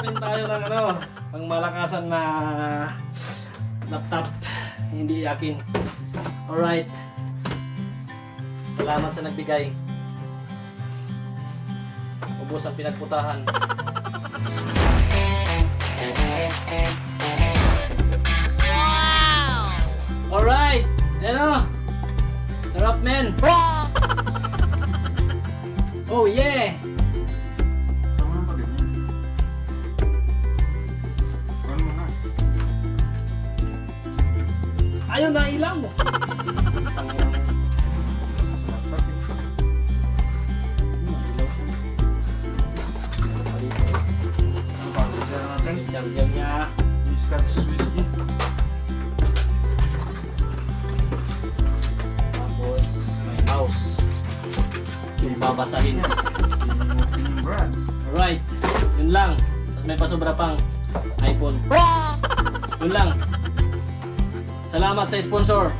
Open tayo ng ano, pang malakasan na laptop. Hindi akin. Alright. Salamat sa nagbigay. Ubos ang pinagputahan. Alright! Ano? Sarap, men! Oh, yeah! Tama pa din yan. Ano mo na? Ayaw na ilaw mo! Pag-isara natin. Jam-jam niya. Scotch whiskey. Tapos, may mouse. Yung babasahin. Brands. Alright, yun lang. Tapos may pasobra pang iPhone. Yun lang. Salamat sa sponsor.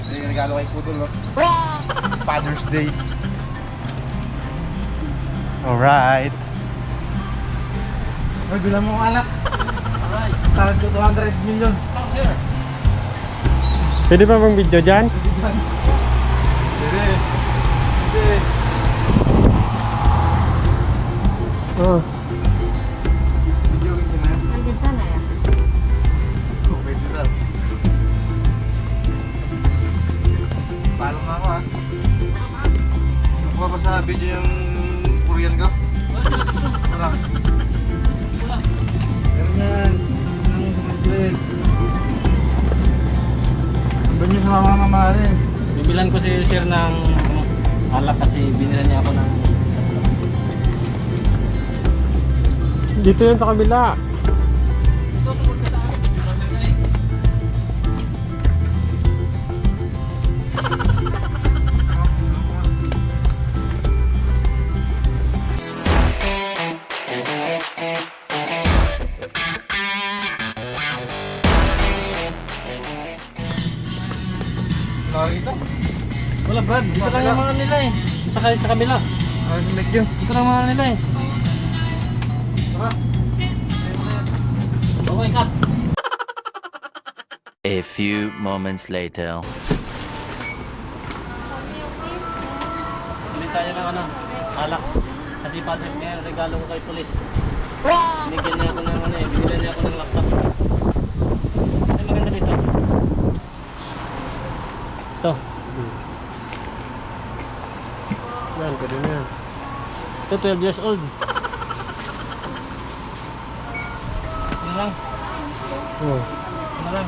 Ito yung regalo kay Pudol, no? Father's Day. Alright. Ay, bilang mo ang alak. Alright, Tarad ko 200 million. come here. Pwede ba bang video dyan? Hindi. Hindi. Oo. Video yung na. Nandun sana ya. Pwede daw. Follow nga ako, ha? Nakuha ba sa video yung Korean ko? Wala. Meron yan. Ang sumunod. Ang nyo sa mga mamahalin. Bibilan ko si Sir ng ano, alak kasi binila niya ako ng Dito yan sa kabila. ito, tungkol ka sa akin. Lagi ito. Wala Brad, dito lang yung mga nila eh. Sa kabila. Ay, medyo. Dito lang mga nila eh. Tara. Okay, cut. A few moments later. Bili tayo ng ano, alak. Kasi Patrick ngayon, regalo ko kay Pulis. Binigyan niya ako ng ano eh, binigyan niya ako ng laptop. Ay, maganda dito. Ito. Yan, pwede na yan. Ito, 12 years old. Ano lang? Oo. Ano lang?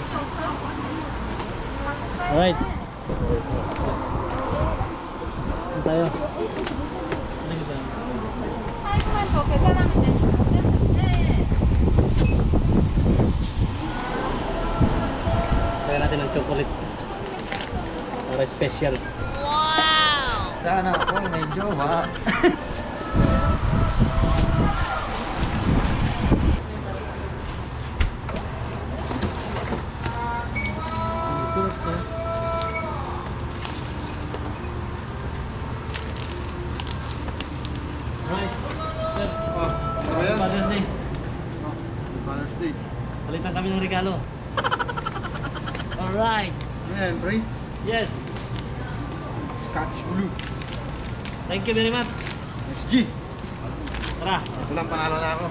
Alright. Ano tayo? Ano dito? Kaya natin ng chocolate. Para special. Sana ako, medyo ba? Right. Sir, Oh, ano ba yan? Father's Day. Father's Day. Palitan kami ng regalo. Alright. Ano yan, pre? Yes. Scotch Blue. Thank you very much. SG. Tara. Ito lang, panalo na ako.